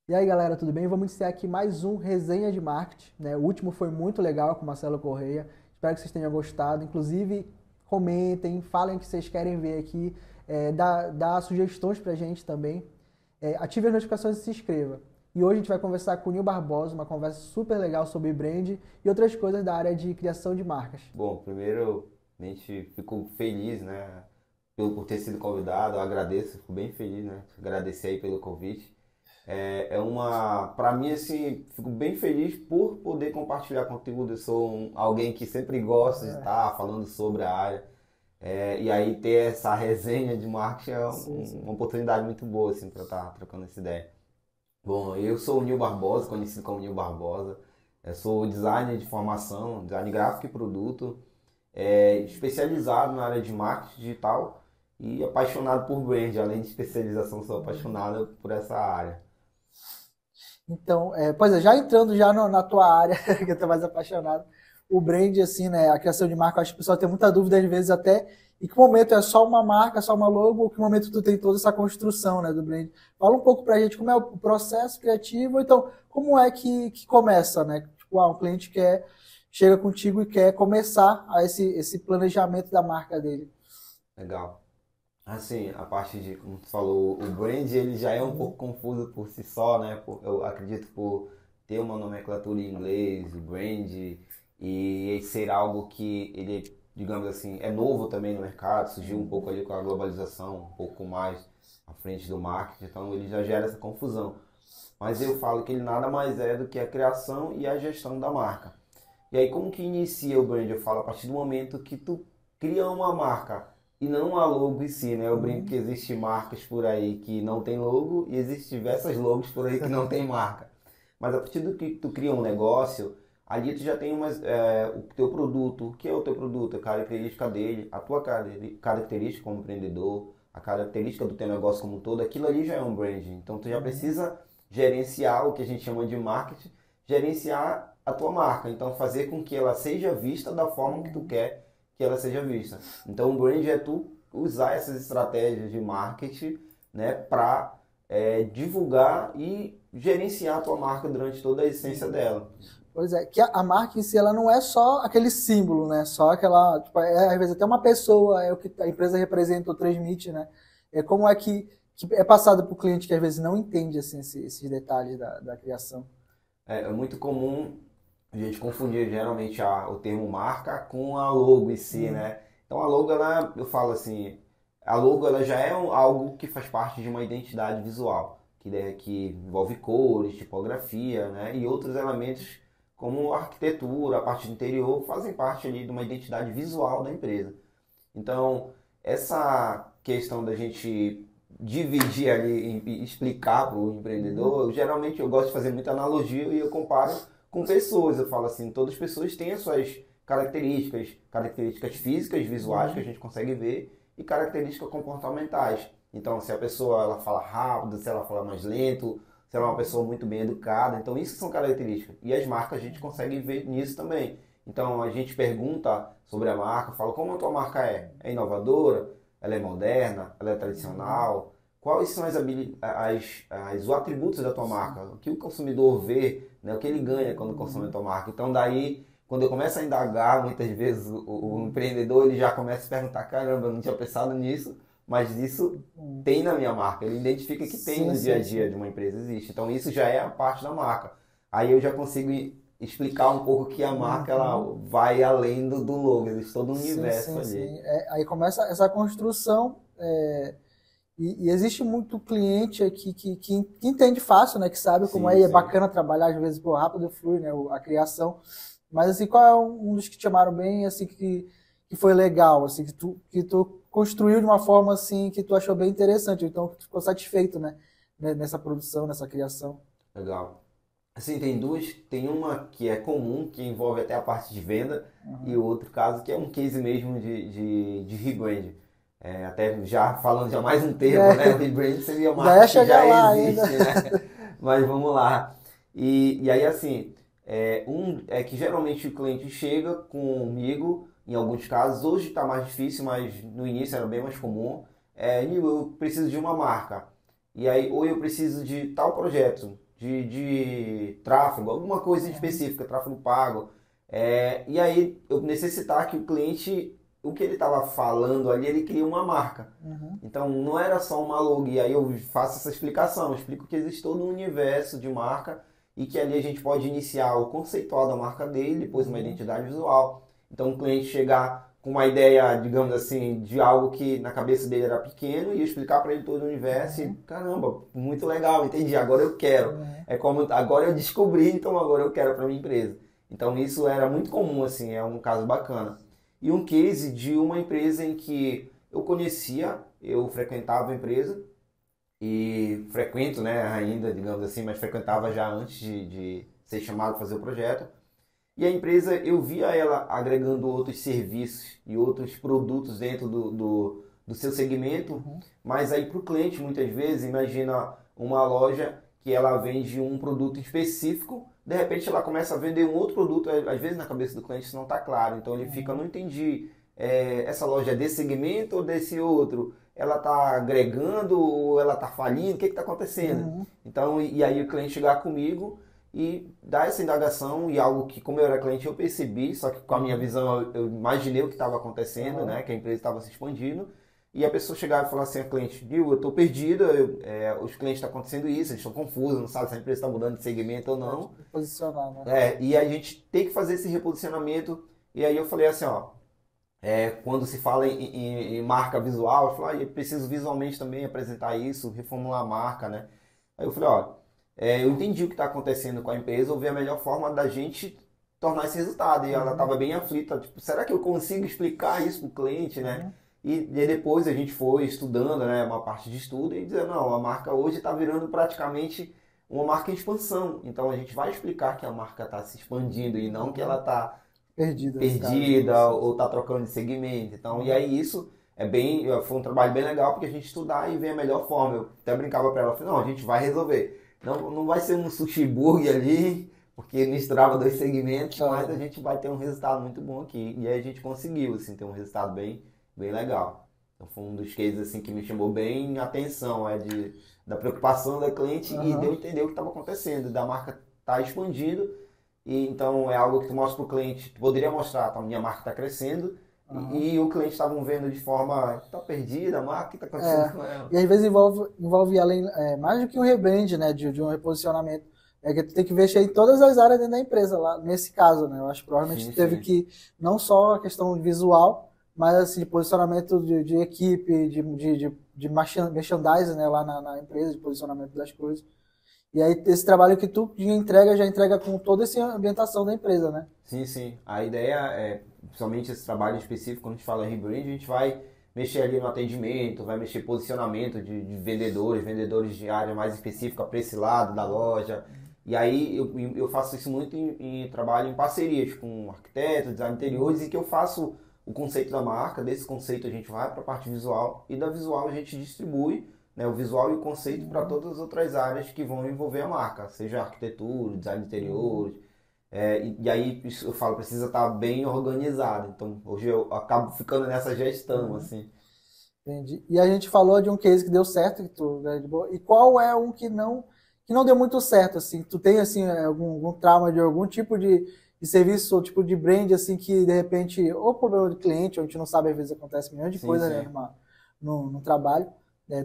E aí, galera, tudo bem? Vamos iniciar aqui mais um Resenha de Marketing, né? O último foi muito legal com o Marcelo Correia. Espero que vocês tenham gostado. Inclusive, comentem, falem o que vocês querem ver aqui, dá sugestões pra gente também. Ative as notificações e se inscreva. E hoje a gente vai conversar com o Nil Barbosa, uma conversa super legal sobre brand e outras coisas da área de criação de marcas. Bom, primeiramente fico feliz, né, por ter sido convidado, eu agradeço, fico bem feliz, né, agradecer aí pelo convite. Para mim, assim, fico bem feliz por poder compartilhar conteúdo. Eu sou alguém que sempre gosta de estar falando sobre a área. E aí ter essa resenha de marketing é Sim, sim. uma oportunidade muito boa, assim, para estar trocando essa ideia. Bom, eu sou o Nil Barbosa, conhecido como Nil Barbosa. Eu sou designer de formação, design gráfico e produto, especializado na área de marketing digital e apaixonado por brand. Além de especialização, sou apaixonado por essa área. Então, pois é, já entrando já na tua área, que eu tô mais apaixonado, o brand, assim, né, a criação de marca, eu acho que o pessoal tem muita dúvida às vezes até em que momento é só uma marca, só uma logo, ou que momento tu tem toda essa construção, né, do brand. Fala um pouco pra gente como é o processo criativo, então, como é que começa, né? Tipo, um cliente chega contigo e quer começar esse planejamento da marca dele. Legal. Assim, a parte de, como tu falou, o brand ele já é um pouco confuso por si só, né? Eu acredito por ter uma nomenclatura em inglês, o brand, e ser algo que ele, digamos assim, é novo também no mercado, surgiu um pouco ali com a globalização, um pouco mais à frente do marketing, então ele já gera essa confusão. Mas eu falo que ele nada mais é do que a criação e a gestão da marca. E aí, como que inicia o brand? Eu falo a partir do momento que tu cria uma marca e não a logo em si, né? Eu brinco que existem marcas por aí que não tem logo e existem diversas logos por aí que não tem marca. Mas a partir do que tu cria um negócio, ali tu já tem o teu produto. O que é o teu produto? A característica dele, a tua característica como empreendedor, a característica do teu negócio como um todo, aquilo ali já é um brand. Então tu já precisa gerenciar o que a gente chama de marketing, gerenciar a tua marca. Então fazer com que ela seja vista da forma que tu quer que ela seja vista. Então o brand é tu usar essas estratégias de marketing, né, para divulgar e gerenciar a tua marca durante toda a essência dela. Pois é, que a marca em si, ela não é só aquele símbolo, né? Só aquela, tipo, às vezes até uma pessoa, é o que a empresa representa ou transmite, né? É como é que é passado para o cliente que às vezes não entende, assim, esses detalhes da criação. É muito comum a gente confundir geralmente o termo marca com a logo em si, né? Então a logo, ela, eu falo assim, a logo ela já é algo que faz parte de uma identidade visual, que envolve cores, tipografia, né? E outros elementos como a arquitetura, a parte do interior, fazem parte ali de uma identidade visual da empresa. Então, essa questão da gente dividir ali e explicar para o empreendedor, geralmente eu gosto de fazer muita analogia e eu comparo com pessoas. Eu falo assim, todas as pessoas têm as suas características físicas, visuais que a gente consegue ver e características comportamentais. Então, se a pessoa ela fala rápido, se ela fala mais lento, se ela é uma pessoa muito bem educada, então isso são características. E as marcas a gente consegue ver nisso também. Então a gente pergunta sobre a marca, fala como a tua marca é? É inovadora? Ela é moderna? Ela é tradicional? Quais são os atributos da tua marca? O que o consumidor vê, né? O que ele ganha quando consome a tua marca? Então daí, quando eu começo a indagar, muitas vezes o empreendedor ele já começa a se perguntar, caramba, eu não tinha pensado nisso, mas isso tem na minha marca. Ele identifica que tem Sim, no dia a sim, dia sim. de uma empresa, existe. Então isso já é a parte da marca. Aí eu já consigo explicar um pouco que a marca ela Uhum. vai além do logo, existe todo um Sim, universo sim, ali. sim. Aí começa essa construção, e existe muito cliente aqui que entende fácil, né? Que sabe como Sim, é sim. bacana trabalhar, às vezes, pô, rápido flui, né? A criação. Mas, assim, qual é um dos que te chamaram bem, assim, que foi legal, assim, que tu construiu de uma forma, assim, que tu achou bem interessante, então que tu ficou satisfeito, né? Nessa produção, nessa criação. Legal. Assim, tem duas, tem uma que é comum, que envolve até a parte de venda, e o outro caso que é um case mesmo de rebrand. Até já falando já mais um termo, né? O É, rebrand seria já marca é que chegar já lá ainda. existe, né? Mas vamos lá. E aí, assim, é que geralmente o cliente chega comigo, em alguns casos, hoje está mais difícil, mas no início era bem mais comum. Nil, eu preciso de uma marca. E aí, ou eu preciso de tal projeto. de tráfego, alguma coisa específica, tráfego pago. E aí eu necessitar que o cliente, o que ele estava falando ali, ele cria uma marca. Então não era só uma logo, e aí eu faço essa explicação, eu explico que existe todo um universo de marca e que ali a gente pode iniciar o conceitual da marca dele, depois uma identidade visual. Então o cliente chegar com uma ideia, digamos assim, de algo que na cabeça dele era pequeno e eu explicar para ele todo o universo e, caramba, muito legal, entendi, agora eu quero. É como, agora eu descobri, então agora eu quero para minha empresa. Então isso era muito comum, assim, é um caso bacana. E um case de uma empresa em que eu conhecia, eu frequentava a empresa e frequento, né, ainda, digamos assim, mas frequentava já antes de ser chamado para fazer o projeto. E a empresa, eu via ela agregando outros serviços e outros produtos dentro do seu segmento, mas aí para o cliente, muitas vezes, imagina uma loja que ela vende um produto específico, de repente ela começa a vender um outro produto, às vezes na cabeça do cliente isso não está claro, então ele fica, não entendi, essa loja é desse segmento ou desse outro? Ela está agregando ou ela está falindo? O que está acontecendo? Então, e aí o cliente chegar comigo e dar essa indagação e algo que, como eu era cliente, eu percebi, só que com a minha visão eu imaginei o que estava acontecendo, né, que a empresa estava se expandindo, e a pessoa chegava e falava assim, a cliente, Gil, eu estou perdida, os clientes estão acontecendo isso, eles estão confusos, não sabem se a empresa está mudando de segmento ou não. Posicionar, né? E a gente tem que fazer esse reposicionamento, e aí eu falei assim, ó, quando se fala em marca visual, eu falei, eu preciso visualmente também apresentar isso, reformular a marca, né? Aí eu falei, ó, eu entendi o que está acontecendo com a empresa, eu vi a melhor forma da gente tornar esse resultado. E ela estava bem aflita, tipo, será que eu consigo explicar isso para o cliente, né? E aí depois a gente foi estudando, né, uma parte de estudo e dizendo, não, a marca hoje está virando praticamente uma marca em expansão. Então a gente vai explicar que a marca está se expandindo e não que ela está perdida ou está trocando de segmento. Então, e aí isso foi um trabalho bem legal porque a gente estudar e ver a melhor forma. Eu até brincava para ela, falei, não, a gente vai resolver. Não vai ser um sushi burger ali, porque misturava dois segmentos, mas a gente vai ter um resultado muito bom aqui. E aí a gente conseguiu, assim, ter um resultado bem legal. Então foi um dos cases, assim, que me chamou bem a atenção, da preocupação da cliente e de eu entender o que estava acontecendo, da marca estar expandindo. E então é algo que tu mostra para o cliente, tu poderia mostrar, tá, minha marca está crescendo, e o cliente estavam vendo de forma, tá perdida a marca, o que está acontecendo com ela? E às vezes envolve além, mais do que um rebrand, né, de um reposicionamento. É que tu tem que investir em todas as áreas dentro da empresa, lá nesse caso, né? Eu acho que provavelmente tu teve que, não só a questão visual, mas assim, de posicionamento de equipe, de merchandising, né, lá na empresa, de posicionamento das coisas. E aí esse trabalho que tu já entrega com toda essa ambientação da empresa, né? Sim. A ideia é, principalmente esse trabalho específico, quando a gente fala rebrand, a gente vai mexer ali no atendimento, vai mexer posicionamento de vendedores de área mais específica para esse lado da loja. E aí eu faço isso muito em trabalho em parcerias com arquitetos, design de interiores, em que eu faço o conceito da marca, desse conceito a gente vai para a parte visual e da visual a gente distribui, né, o visual e o conceito para todas as outras áreas que vão envolver a marca, seja arquitetura, design de interiores. E aí eu falo, precisa estar bem organizado. Então hoje eu acabo ficando nessa gestão, assim. Entendi. E a gente falou de um case que deu certo, que tu, né, de boa. E qual é um que não deu muito certo, assim? Tu tem, assim, algum trauma de algum tipo de serviço ou tipo de brand, assim, que de repente, ou problema de cliente, ou a gente não sabe, às vezes acontece milhões de coisas, né, no trabalho.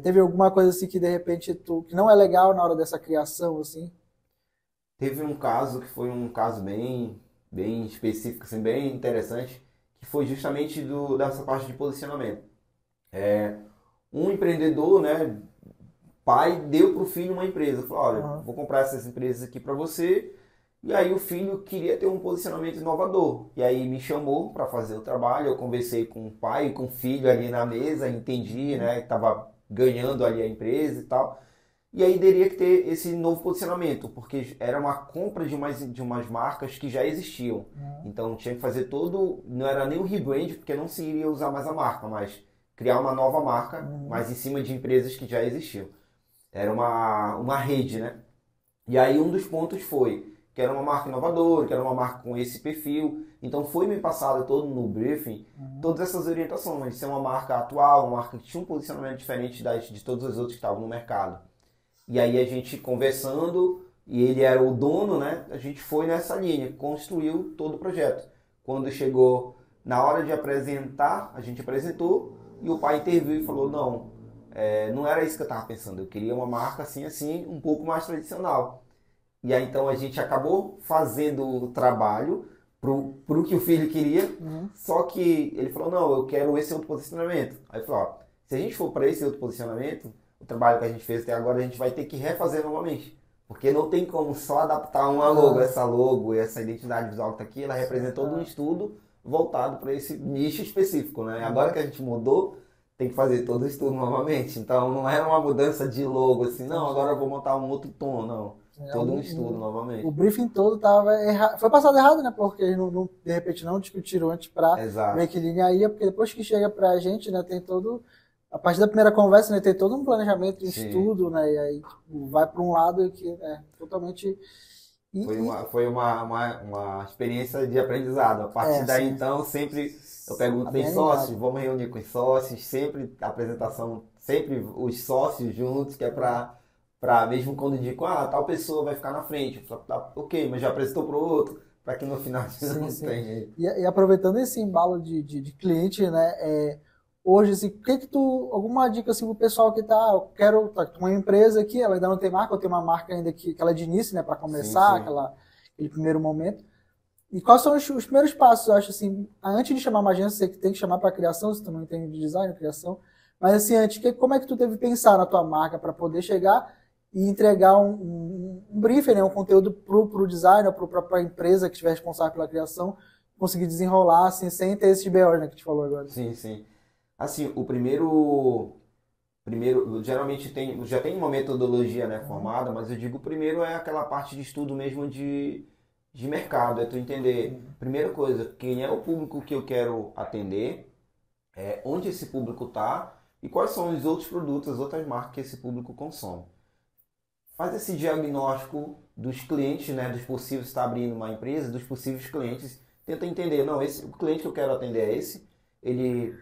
Teve alguma coisa assim que de repente que não é legal na hora dessa criação, assim? Teve um caso que foi um caso bem específico, assim, bem interessante, que foi justamente dessa parte de posicionamento. Um empreendedor, né, pai, deu para o filho uma empresa. Falou, olha, vou comprar essas empresas aqui para você. E aí o filho queria ter um posicionamento inovador. E aí me chamou para fazer o trabalho. Eu conversei com o pai e com o filho ali na mesa, entendi, né, que estava ganhando ali a empresa e tal. E aí teria que ter esse novo posicionamento, porque era uma compra de umas marcas que já existiam. Então tinha que fazer não era nem o rebrand, porque não se iria usar mais a marca, mas criar uma nova marca, mas em cima de empresas que já existiam. Era uma rede, né? E aí um dos pontos foi que era uma marca inovadora, que era uma marca com esse perfil. Então foi me passado todo no briefing, todas essas orientações, de ser uma marca atual, uma marca que tinha um posicionamento diferente de todas as outras que estavam no mercado. E aí a gente conversando, e ele era o dono, né? A gente foi nessa linha, construiu todo o projeto. Quando chegou na hora de apresentar, a gente apresentou e o pai interviu e falou, não, não era isso que eu estava pensando, eu queria uma marca assim, assim, um pouco mais tradicional. E aí então a gente acabou fazendo o trabalho pro que o filho queria, só que ele falou, não, eu quero esse outro posicionamento. Aí eu falei, ó, se a gente for para esse outro posicionamento, o trabalho que a gente fez até agora, a gente vai ter que refazer novamente. Porque não tem como só adaptar uma logo, essa logo, essa identidade visual que está aqui, ela representa todo um estudo voltado para esse nicho específico, né? Agora que a gente mudou, tem que fazer todo o estudo novamente. Então não é uma mudança de logo assim, não, agora eu vou montar um outro tom, não. Todo um estudo novamente. O briefing todo estava errado. Foi passado errado, né? Porque eles de repente não discutiram antes para meio que linearia, porque depois que chega para a gente, né, tem todo. A partir da primeira conversa, né, tem todo um planejamento, um estudo, né? E aí tipo, vai para um lado que é totalmente. Foi uma experiência de aprendizado. A partir daí, então, sempre eu pergunto, tem sócios? Vamos reunir com os sócios, sempre a apresentação, sempre os sócios juntos, que é para mesmo quando indico, tal pessoa vai ficar na frente. Eu falo, tá, ok, mas já apresentou para o outro, para que no final não tenha. E aproveitando esse embalo de cliente, né, hoje, assim, alguma dica assim pro pessoal que eu quero uma empresa aqui, ela ainda não tem marca, eu tenho uma marca ainda que ela é de início, né, para começar, aquele primeiro momento. E quais são os primeiros passos, eu acho assim, antes de chamar uma agência, você tem que chamar para criação, se tu não entende de design, criação, mas assim, antes, como é que tu teve que pensar na tua marca para poder chegar e entregar um briefing, né, um conteúdo pro designer, para a empresa que estiver responsável pela criação, conseguir desenrolar, assim, sem ter esses BOs, né, que te falou agora. Sim, sim. Assim, o primeiro geralmente já tem uma metodologia, né, formada, mas eu digo o primeiro é aquela parte de estudo mesmo de mercado, é tu entender, primeira coisa, quem é o público que eu quero atender, onde esse público está e quais são os outros produtos, as outras marcas que esse público consome. Faz esse diagnóstico dos clientes, né, dos possíveis, está abrindo uma empresa, dos possíveis clientes, tenta entender, não, o cliente que eu quero atender é esse, ele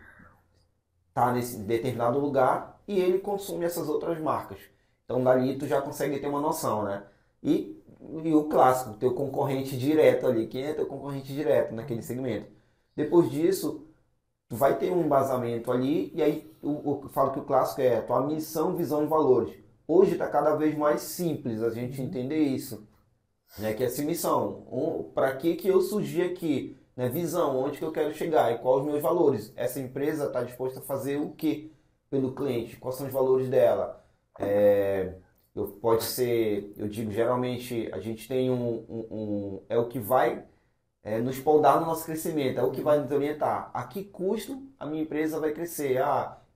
está nesse determinado lugar e ele consome essas outras marcas. Então dali tu já consegue ter uma noção, né? E o clássico, teu concorrente direto ali, quem é teu concorrente direto naquele segmento. Depois disso, tu vai ter um embasamento ali e aí eu falo que o clássico é a tua missão, visão e valores. Hoje está cada vez mais simples a gente entender isso, né? Que é essa missão, para que eu surgi aqui? Né, visão, onde que eu quero chegar e quais os meus valores. Essa empresa está disposta a fazer o que pelo cliente? Quais são os valores dela? Pode ser, eu digo, geralmente a gente tem é o que vai nos podar no nosso crescimento, é o que vai nos orientar. A que custo a minha empresa vai crescer?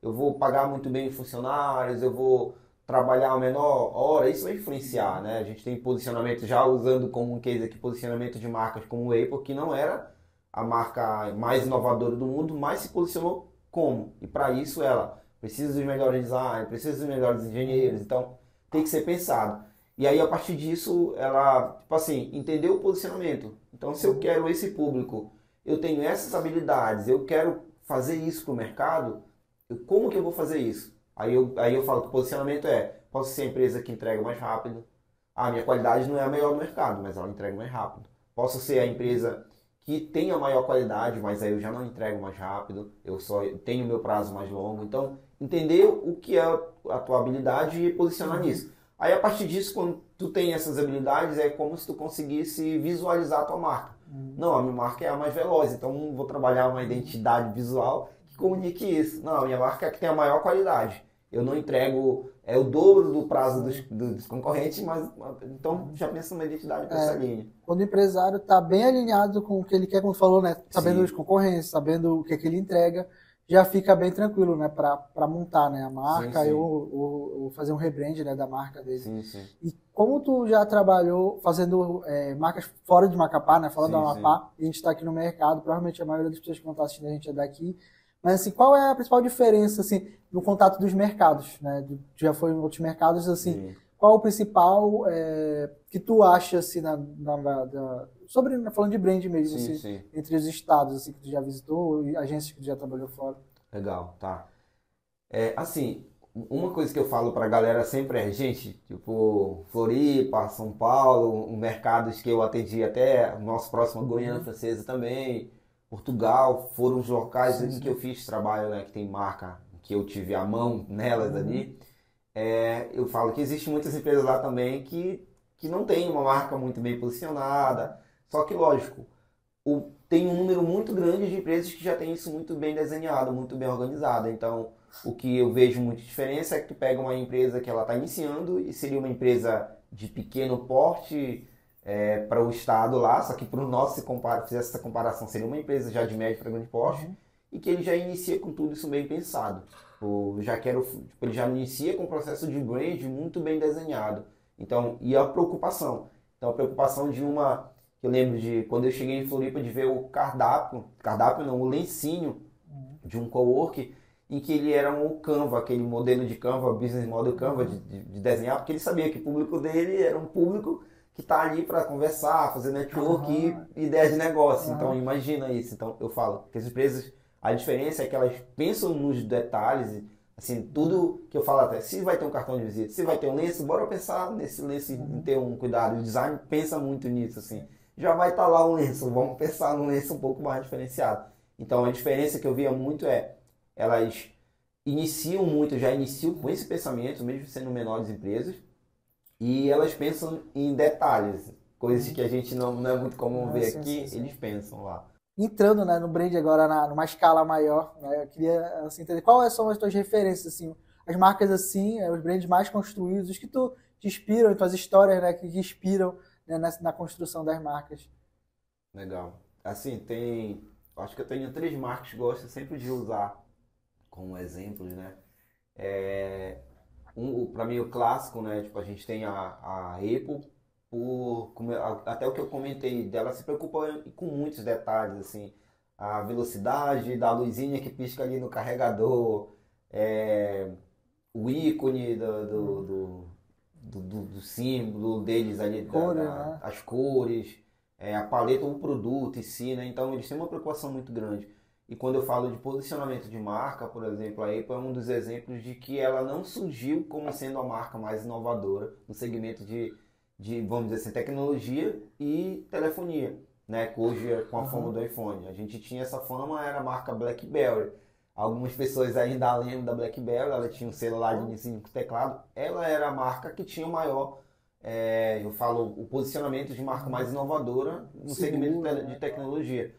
Eu vou pagar muito bem os funcionários, eu vou trabalhar a menor hora, isso vai influenciar, né? A gente tem posicionamento, já usando como um case aqui, posicionamento de marcas como o Apple, que não era a marca mais inovadora do mundo, mas se posicionou como? E para isso ela precisa dos melhores designers, precisa dos melhores engenheiros, então tem que ser pensado. E aí a partir disso ela, tipo assim, entendeu o posicionamento. Então se eu quero esse público, eu tenho essas habilidades, eu quero fazer isso para o mercado, como que eu vou fazer isso? Aí eu falo que o posicionamento posso ser a empresa que entrega mais rápido, a minha qualidade não é a melhor do mercado, mas ela entrega mais rápido. Posso ser a empresa que tem a maior qualidade, mas aí eu já não entrego mais rápido, eu só tenho meu prazo mais longo. Então, entender o que é a tua habilidade e posicionar nisso. Aí, a partir disso, quando tu tem essas habilidades, é como se tu conseguisse visualizar a tua marca. Não, a minha marca é a mais veloz, então vou trabalhar uma identidade visual que comunique isso. Não, a minha marca é a que tem a maior qualidade. Eu não entrego o dobro do prazo dos concorrentes, mas então já pensa numa identidade para essa linha. Quando o empresário está bem alinhado com o que ele quer, como tu falou, né? Sabendo os concorrentes, sabendo o que ele entrega, já fica bem tranquilo, né? Para montar, né? A marca, ou fazer um rebrand, né? Da marca dele. Sim, sim. E como tu já trabalhou fazendo marcas fora de Macapá, né? Fora do Amapá, e a gente está aqui no mercado, provavelmente a maioria das pessoas que vão estar assistindo a gente é daqui. Mas assim, qual é a principal diferença assim, no contato dos mercados? Né? Já foi em outros mercados, assim, qual o principal que tu acha assim, falando de brand mesmo, assim, entre os estados assim, que tu já visitou e agências que tu já trabalhou fora? Legal, tá. Assim, Uma coisa que eu falo pra galera sempre é, gente, tipo, Floripa, São Paulo, mercados que eu atendi até, nosso próximo Guiana Francesa também, Portugal, foram os locais Sim, em que sim. eu fiz trabalho, né, que tem marca, que eu tive a mão nelas Uhum. ali. Eu falo que existem muitas empresas lá também que não tem uma marca muito bem posicionada, só que, lógico, tem um número muito grande de empresas que já tem isso muito bem desenhado, muito bem organizado. Então, o que eu vejo muita diferença é que tu pega uma empresa que ela está iniciando e seria uma empresa de pequeno porte para o estado lá, só que para o nosso, se fizesse essa comparação, seria uma empresa já de médio para grande porte Uhum. e que ele já inicia com tudo isso bem pensado. Ele já inicia com um processo de brand muito bem desenhado. Então, e a preocupação. Então, a preocupação de uma eu lembro de quando eu cheguei em Floripa de ver o cardápio não, o lencinho de um cowork em que ele era um Canva, aquele modelo de Canva, business model Canva Uhum. de desenhar, porque ele sabia que o público dele era um público que está ali para conversar, fazer network Aham. e ideias de negócio. Então Aham. imagina isso. Então eu falo que as empresas, a diferença é que elas pensam nos detalhes, assim, tudo que eu falo até, se vai ter um cartão de visita, se vai ter um lenço, bora pensar nesse lenço em Uhum. ter um cuidado. O design pensa muito nisso, assim. Já vai estar lá um lenço, vamos pensar num lenço um pouco mais diferenciado. Então a diferença que eu via muito é elas iniciam muito, já iniciam com esse pensamento, mesmo sendo menores empresas, e elas pensam em detalhes, coisas Uhum. que a gente não é muito comum Ah, ver sim, aqui, sim, sim. eles pensam lá. Entrando, né, no brand agora numa escala maior, né, eu queria assim, entender quais são as tuas referências, assim, as marcas assim, os brands mais construídos, os que tu te inspiram, as tuas histórias, né, que inspiram, né, na construção das marcas. Legal. Assim, acho que eu tenho três marcas que gosto sempre de usar como exemplos, né? É, para mim o clássico, né? Tipo, a gente tem a Apple, até o que eu comentei dela se preocupa com muitos detalhes, assim, a velocidade da luzinha que pisca ali no carregador, é, o ícone Uhum. do símbolo deles ali, Cores, né? as cores, a paleta, o produto em si, né? Então eles têm uma preocupação muito grande. E quando eu falo de posicionamento de marca, por exemplo, a Apple é um dos exemplos de que ela não surgiu como sendo a marca mais inovadora no segmento vamos dizer assim, tecnologia e telefonia, né? Que hoje, com a fama Uhum. do iPhone, a gente tinha essa fama, era a marca BlackBerry. Algumas pessoas ainda lembram da BlackBerry, ela tinha um celular de início com teclado. Ela era a marca que tinha o maior, eu falo, o posicionamento de marca mais Uhum. inovadora no segmento Segura, de né? tecnologia.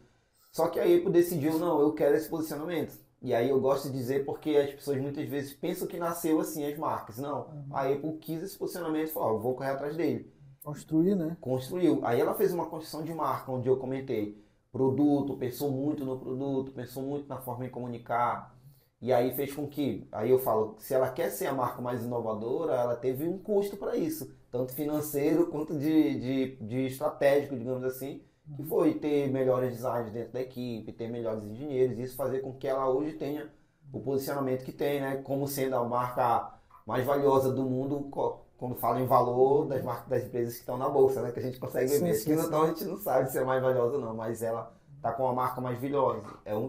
Só que a Apple decidiu, não, eu quero esse posicionamento. E aí eu gosto de dizer porque as pessoas muitas vezes pensam que nasceu assim as marcas. Não, Uhum. a Apple quis esse posicionamento e falou, eu vou correr atrás dele. Construir, né? Construiu. Aí ela fez uma construção de marca, onde eu comentei produto, pensou muito no produto, pensou muito na forma de comunicar. E aí fez com que, aí eu falo, se ela quer ser a marca mais inovadora, ela teve um custo para isso, tanto financeiro quanto de estratégico, digamos assim, que Uhum. foi ter melhores designs dentro da equipe, ter melhores engenheiros, e isso fazer com que ela hoje tenha o posicionamento que tem, né, como sendo a marca mais valiosa do mundo quando fala em valor das Uhum. marcas das empresas que estão na bolsa, né, que a gente consegue Sim, ver. As que sim, não estão, a sim. gente não sabe se é mais valiosa ou não, mas ela está com a marca mais valiosa.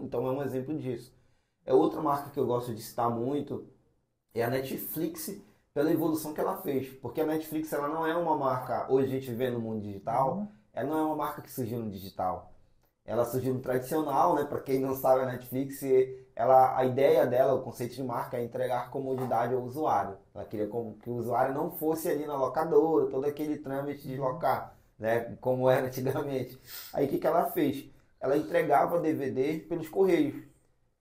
Então é um exemplo disso. Outra marca que eu gosto de citar muito é a Netflix pela evolução que ela fez, porque a Netflix ela não é uma marca, hoje a gente vê no mundo digital, Uhum. ela não é uma marca que surgiu no digital. Ela surgiu no tradicional, né? Para quem não sabe, a Netflix, a ideia dela, o conceito de marca é entregar comodidade ao usuário. Ela queria que o usuário não fosse ali na locadora, todo aquele trâmite de Uhum. locar, né? Como era antigamente. Aí o que ela fez? Ela entregava DVD pelos correios.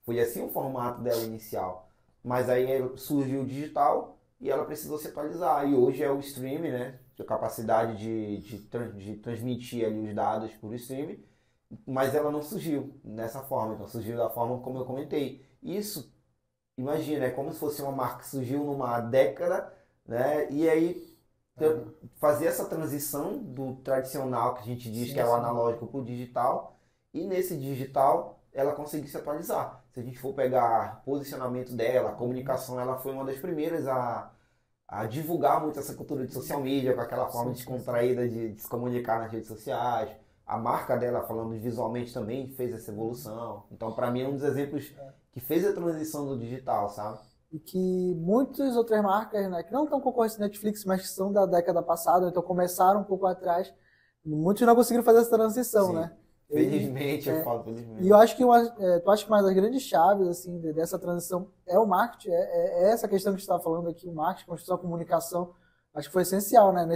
Foi assim o formato dela inicial. Mas aí surgiu o digital e ela precisou se atualizar. E hoje é o streaming, né? A capacidade de transmitir ali os dados por streaming, mas ela não surgiu nessa forma, então surgiu da forma como eu comentei. Isso, imagina, é como se fosse uma marca que surgiu numa década, né? E aí Uhum. fazer essa transição do tradicional que a gente diz que Sim, é o sim. analógico para o digital, e nesse digital ela conseguir se atualizar. Se a gente for pegar posicionamento dela, a Uhum. comunicação, ela foi uma das primeiras a divulgar muito essa cultura de social media, com aquela forma Sim, sim, sim. descontraída de se comunicar nas redes sociais. A marca dela, falando visualmente, também fez essa Uhum. evolução. Então, para mim, é um dos exemplos É. que fez a transição do digital, sabe? e que muitas outras marcas, né, que não estão concorrendo à Netflix, mas que são da década passada, então começaram um pouco atrás, muitos não conseguiram fazer essa transição, Sim. né? Felizmente, eu falo E eu felizmente. acho que tu acha que uma das grandes chaves assim dessa transição é o marketing, é essa questão que a gente está falando aqui, o marketing, construção, a comunicação. Acho que foi essencial, né?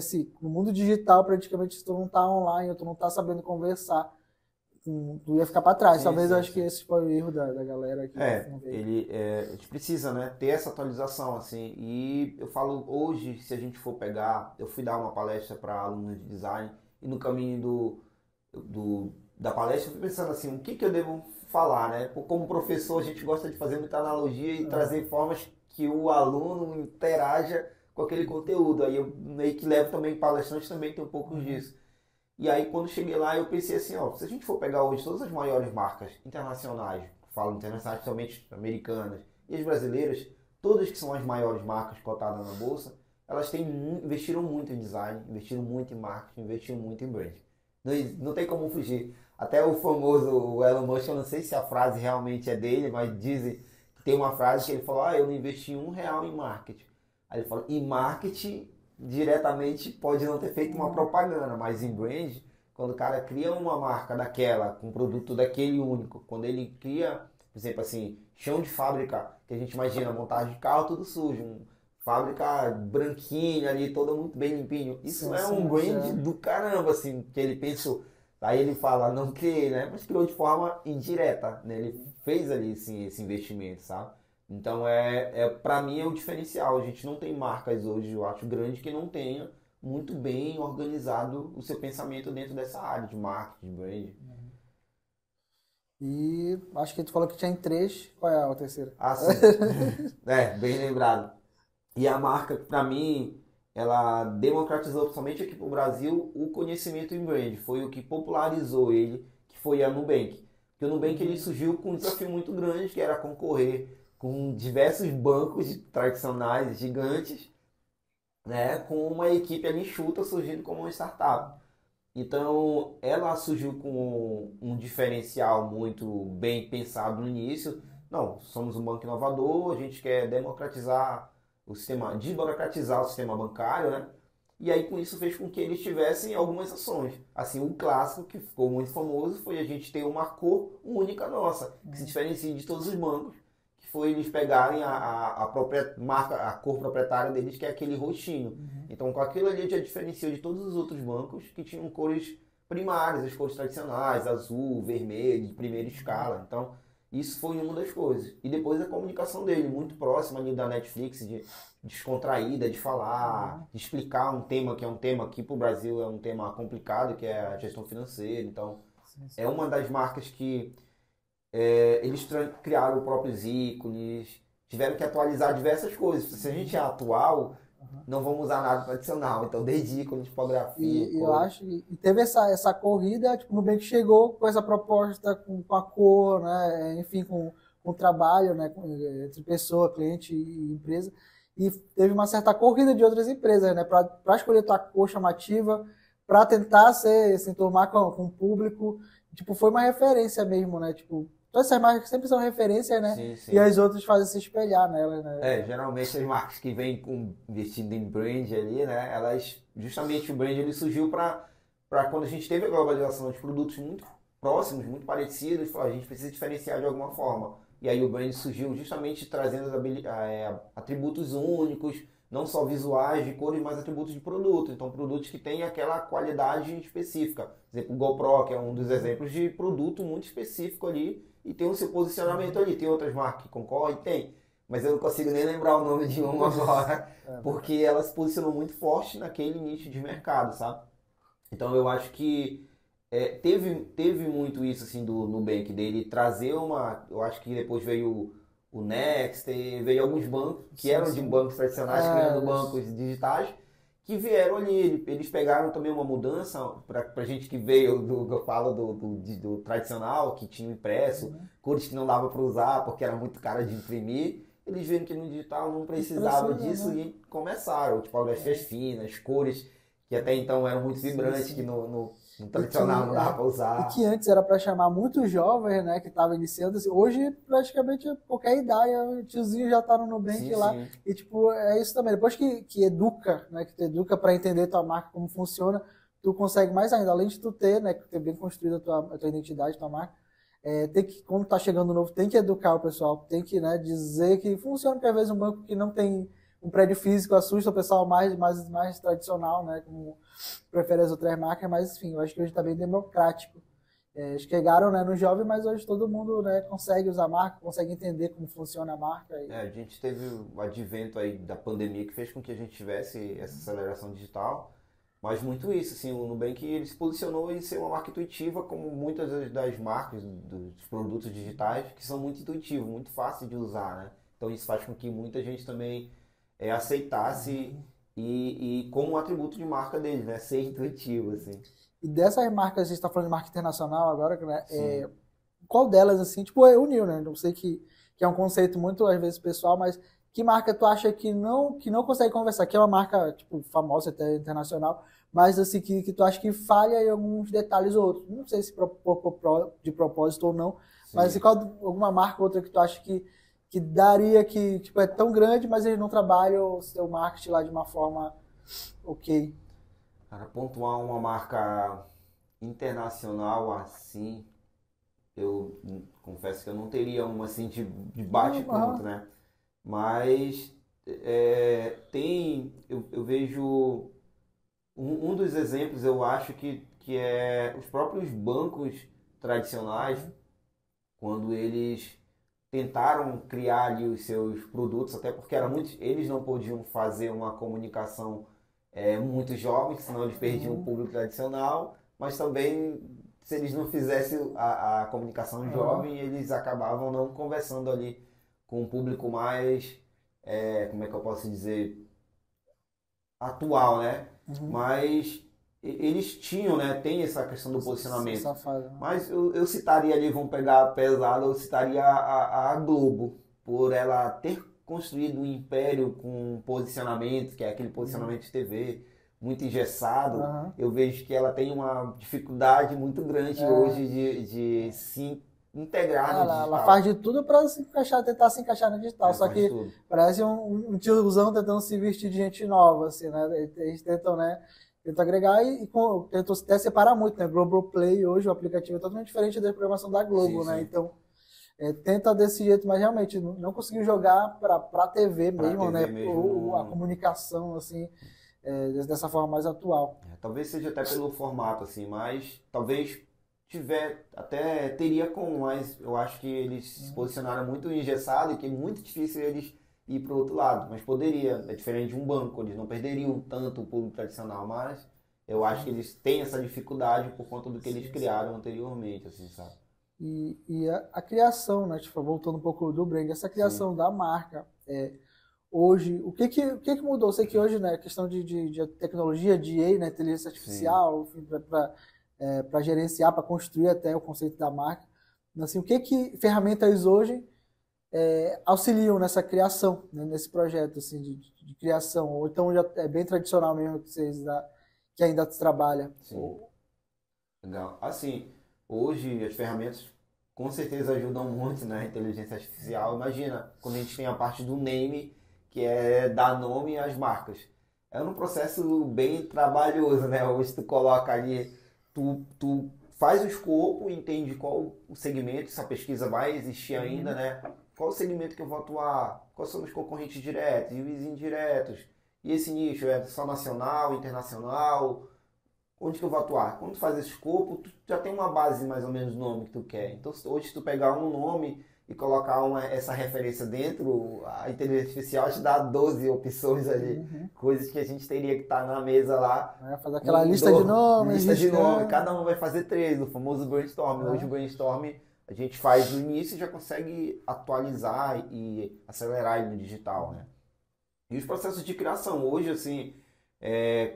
No mundo digital, praticamente, se tu não tá online, tu não tá sabendo conversar, tu ia ficar para trás. Sim, Talvez eu sim, acho que sim. esse foi o erro da galera aqui que não veio. A gente precisa, né, ter essa atualização, assim, e eu falo hoje, se a gente for pegar, eu fui dar uma palestra para alunos de design, e no caminho da palestra eu fui pensando assim, o que que eu devo falar, né? Como professor, a gente gosta de fazer muita analogia e trazer formas que o aluno interaja com aquele conteúdo, aí eu meio que levo também palestrantes também tem um pouco disso. E aí quando cheguei lá eu pensei assim, ó, se a gente for pegar hoje todas as maiores marcas internacionais, falo internacionais, principalmente americanas, e as brasileiras, todas que são as maiores marcas cotadas na bolsa, elas investiram muito em design, investiram muito em marketing, investiram muito em brand. Não tem como fugir. Até o famoso o Elon Musk, eu não sei se a frase realmente é dele, mas dizem que tem uma frase que ele falou, eu não investi R$ 1 em marketing. Aí ele falou, em marketing diretamente pode não ter feito uma propaganda, mas em brand, quando o cara cria uma marca daquela, com um produto daquele único, quando ele cria, por exemplo, assim, chão de fábrica, que a gente imagina, montagem de carro, tudo sujo, fábrica branquinha ali, toda muito bem limpinho. Isso Sim, é sim, um isso brand do caramba, assim, que ele pensou. Aí ele fala, não criei, né? Mas criou de forma indireta, né? Ele fez ali esse investimento, sabe? Então para mim é o diferencial. A gente não tem marcas hoje, eu acho, grande que não tenha muito bem organizado o seu pensamento dentro dessa área de marketing, de brand. E acho que tu falou que tinha em três. Qual é a terceira? Ah, sim. Bem lembrado. E a marca, para mim, ela democratizou, principalmente aqui para o Brasil, o conhecimento em brand. Foi o que popularizou ele, que foi a Nubank. Porque o Nubank ele surgiu com um desafio muito grande, que era concorrer com diversos bancos tradicionais, gigantes, né, com uma equipe ali enxuta surgindo como uma startup. Então, ela surgiu com um diferencial muito bem pensado no início. Não, somos um banco inovador, a gente quer democratizar o sistema, desburocratizar o sistema bancário, né? E aí com isso fez com que eles tivessem algumas ações. Assim, o clássico que ficou muito famoso foi a gente ter uma cor única nossa, que se diferencia de todos os bancos, que foi eles pegarem a própria marca, a cor proprietária deles, que é aquele roxinho. Então, com aquilo ali já diferenciou de todos os outros bancos que tinham cores primárias, as cores tradicionais, azul, vermelho, de primeira escala. Então, isso foi uma das coisas. E depois a comunicação dele, muito próxima ali da Netflix, de descontraída, de falar, de explicar um tema que é um tema aqui para o Brasil, é um tema complicado, que é a gestão financeira. Então, é uma das marcas que eles criaram próprios ícones, tiveram que atualizar diversas coisas. Se a gente é atual, não vamos usar nada tradicional. Então, desde ícone, tipografia, E eu cores. acho que teve essa corrida, tipo, o Nubank chegou com essa proposta, com a cor, né? Enfim, com o trabalho, né? Entre pessoa, cliente e empresa. E teve uma certa corrida de outras empresas, né? Para escolher tua cor chamativa, para tentar se enturmar com o público. Tipo, foi uma referência mesmo, né? Tipo, todas essas marcas sempre são referência, né? Sim, E sim. as outras fazem se espelhar nela, né? Geralmente as marcas que vêm investindo em brand ali, né? Elas, justamente o brand ele surgiu para quando a gente teve a globalização de produtos muito próximos, muito parecidos, a gente precisa diferenciar de alguma forma. E aí o brand surgiu justamente trazendo atributos únicos, não só visuais de cores, mas atributos de produto. Então produtos que têm aquela qualidade específica. Por exemplo, o GoPro, que é um dos exemplos de produto muito específico ali e tem o seu posicionamento ali. Tem outras marcas que concorrem? Tem, mas eu não consigo nem lembrar o nome de uma agora, porque ela se posicionou muito forte naquele nicho de mercado, sabe? Então eu acho que teve muito isso assim do Nubank, dele trazer uma. Eu acho que depois veio o Next, veio alguns bancos que Sim, eram de sim. bancos tradicionais, criando bancos digitais, que vieram ali. Eles pegaram também uma mudança para gente que veio eu falo do tradicional, que tinha impresso, cores que não dava para usar porque era muito caro de imprimir. Eles viram que no digital não precisava Precisa, disso né? e começaram. Tipografias finas, cores que até então eram muito vibrantes, que no no E que, tradicional não dá pra e usar. que antes era para chamar muitos jovens, né, que estavam iniciando, assim, hoje praticamente qualquer idade, o tiozinho já tá no Nubank Sim, lá, sim. e tipo, é isso também, depois que educa, né, que tu educa para entender tua marca, como funciona, tu consegue mais ainda, além de tu ter, né, que ter bem construída a tua identidade, tua marca, tem que, quando tá chegando novo, tem que educar o pessoal, tem que, né, dizer que funciona, porque às vezes um banco que não tem um prédio físico assusta o pessoal mais tradicional, né, como prefere as outras marcas, mas enfim, eu acho que hoje está bem democrático. Chegaram, né, no jovem, mas hoje todo mundo, né, consegue usar a marca, consegue entender como funciona a marca. A gente teve o advento aí da pandemia que fez com que a gente tivesse essa aceleração digital, mas muito isso, assim, o Nubank ele se posicionou em ser uma marca intuitiva, como muitas das marcas dos produtos digitais, que são muito intuitivos, muito fáceis de usar, né? Então isso faz com que muita gente também aceitasse e como um atributo de marca deles, né? Ser intuitivo, assim. E dessas marcas, a gente está falando de marca internacional agora, né, Sim. qual delas, assim, tipo, é o New, né? Não sei que é um conceito muito, às vezes, pessoal, mas que marca tu acha que não consegue conversar? Que é uma marca, tipo, famosa até internacional, mas, assim, que tu acha que falha em alguns detalhes ou outros. Não sei se de propósito ou não, mas, assim, Sim. alguma marca ou outra que tu acha que daria, que, tipo, é tão grande, mas eles não trabalham o seu marketing lá de uma forma ok. Para pontuar uma marca internacional assim, eu confesso que eu não teria uma assim de bate Não, pronto, né? Mas eu vejo um dos exemplos, eu acho que é os próprios bancos tradicionais, quando eles tentaram criar ali os seus produtos, até porque era muito, eles não podiam fazer uma comunicação muito jovem, senão eles perdiam o público tradicional, mas também se eles não fizessem a comunicação jovem, eles acabavam não conversando ali com um público mais, como é que eu posso dizer, atual, né? Mas eles tinham, né? Tem essa questão do posicionamento. Essa fase, né? Mas eu citaria ali, vamos pegar pesado, eu citaria a Globo, por ela ter construído um império com posicionamento, que é aquele posicionamento de TV muito engessado. Aham. Eu vejo que ela tem uma dificuldade muito grande hoje de se integrar no Ela faz digital. de tudo para se encaixar, tentar se encaixar no digital. Só Faz que tudo. parece um tiozão tentando se vestir de gente nova, assim, né? Eles tentam, né? Tentam agregar e tentam até separar muito, né? Globoplay hoje, o aplicativo é totalmente diferente da programação da Sim, Globo, né? sim. Então, tenta desse jeito, mas realmente não conseguiu jogar para TV Pra mesmo, TV né? mesmo A não. comunicação, assim, dessa forma mais atual. Talvez seja até pelo formato, assim, mas talvez até teria como, mas eu acho que eles se posicionaram muito engessado e que é muito difícil eles ir para o outro lado. Mas poderia, é diferente de um banco, eles não perderiam tanto o público tradicional, mas eu acho que eles têm essa dificuldade por conta do que eles Sim, sim. criaram anteriormente, assim, sabe? E a criação, né? Tipo, voltando um pouco do brand, essa Sim, criação da marca. Hoje, o que mudou? Eu sei que hoje, né, a questão de tecnologia, de AI, né, inteligência sim. artificial, para gerenciar, para construir até o conceito da marca. Assim, o que ferramentas hoje auxiliam nessa criação, né, nesse projeto assim, de criação? Ou então já é bem tradicional mesmo que ainda se trabalha? Sim. Legal. Assim, hoje as ferramentas com certeza ajudam muito na inteligência artificial. Imagina, quando a gente tem a parte do name, que é dar nome às marcas. É um processo bem trabalhoso, né? Hoje tu coloca ali, tu faz o escopo, entende qual o segmento, se a pesquisa vai existir ainda, né? Qual o segmento que eu vou atuar, quais são os concorrentes diretos e os indiretos. E esse nicho é só nacional, internacional, onde que eu vou atuar? Quando tu faz esse escopo, tu já tem uma base mais ou menos do nome que tu quer. Então, hoje, se tu pegar um nome e colocar essa referência dentro, a inteligência artificial te dá 12 opções ali. Coisas que a gente teria que estar na mesa lá Né, fazer aquela com lista de nomes, lista de nome. riscando. Cada um vai fazer três, o famoso brainstorm. Hoje o Né? brainstorm a gente faz no início e já consegue atualizar e acelerar ele no digital, né? E os processos de criação, hoje, assim,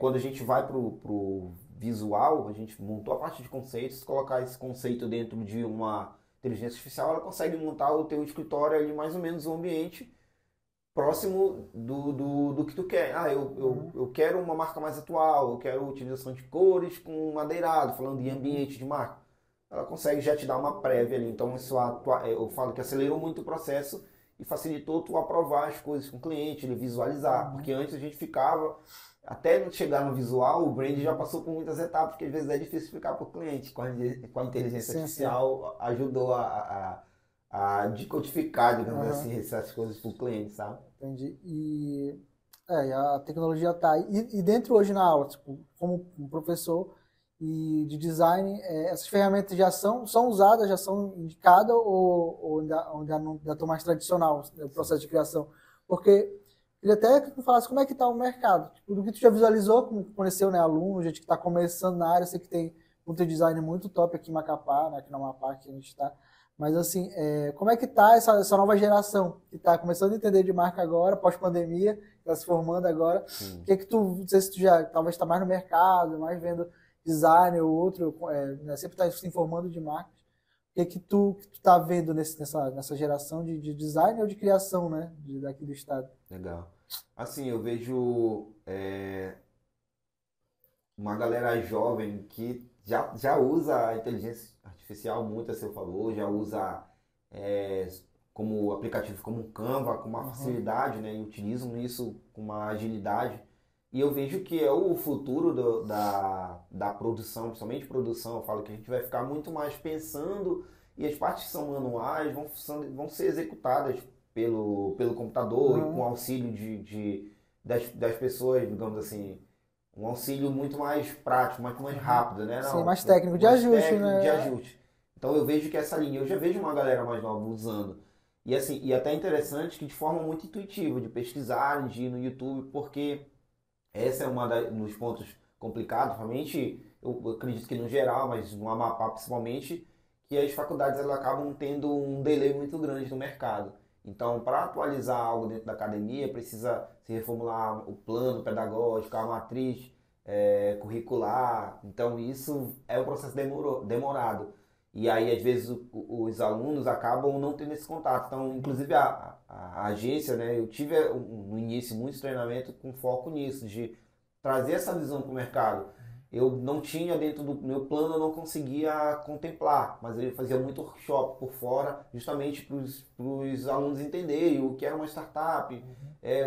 quando a gente vai pro visual, a gente montou a parte de conceitos, colocar esse conceito dentro de uma inteligência artificial, ela consegue montar o teu escritório ali, mais ou menos, um ambiente próximo do que tu quer. Eu quero uma marca mais atual, eu quero utilização de cores com madeirado, falando de ambiente de marca. Ela consegue já te dar uma prévia ali. Então, eu falo que acelerou muito o processo e facilitou tu aprovar as coisas com o cliente, ele visualizar. Porque antes a gente ficava, até chegar no visual, o brand já passou por muitas etapas, porque às vezes é difícil explicar para o cliente. Com a inteligência artificial, ajudou a decodificar, digamos assim, essas coisas para o cliente, sabe? Entendi. E a tecnologia está aí. E dentro hoje na aula, tipo, como um professor e de design, essas ferramentas já são usadas, já são indicadas ou ainda estão mais tradicional o processo de criação? Porque queria até que tu falasse como é que está o mercado. Tipo, do que tu já visualizou, como conheceu, né, aluno, gente que está começando na área, sei que tem muito design muito top aqui em Macapá, né, aqui na Amapá, que a gente está. Mas assim, como é que tá essa nova geração que está começando a entender de marca agora, pós-pandemia, está se formando agora? O que é que tu, não sei se tu já talvez está mais no mercado, mais vendo design ou outro, né, sempre está se informando de marcas. O que é que tu tá vendo nessa geração de design ou de criação, né, daqui do estado? Legal. Assim, eu vejo uma galera jovem que já usa a inteligência artificial muito a seu favor, já usa como aplicativo como o Canva com uma facilidade, né, e utilizam isso com uma agilidade. E eu vejo que é o futuro da produção, principalmente produção. Eu falo que a gente vai ficar muito mais pensando e as partes que são manuais vão ser executadas pelo computador e com auxílio das pessoas, digamos assim, um auxílio muito mais prático, muito mais rápido, né? Sim, mais técnico de ajuste, né? De ajuste. Então eu vejo que essa linha, eu já vejo uma galera mais nova usando. E assim, e até interessante que de forma muito intuitiva, de pesquisar, de ir no YouTube, porque essa é uma dos pontos complicados, realmente, eu acredito que no geral, mas no Amapá principalmente, que as faculdades elas acabam tendo um delay muito grande no mercado. Então, para atualizar algo dentro da academia, precisa se reformular o plano pedagógico, a matriz curricular. Então, isso é um processo demorado. E aí, às vezes, os alunos acabam não tendo esse contato. Então, inclusive, a agência, né, eu tive no início muito treinamento com foco nisso, de trazer essa visão para o mercado. Eu não tinha dentro do meu plano, eu não conseguia contemplar, mas eu fazia muito workshop por fora, justamente para os alunos entenderem o que era uma startup,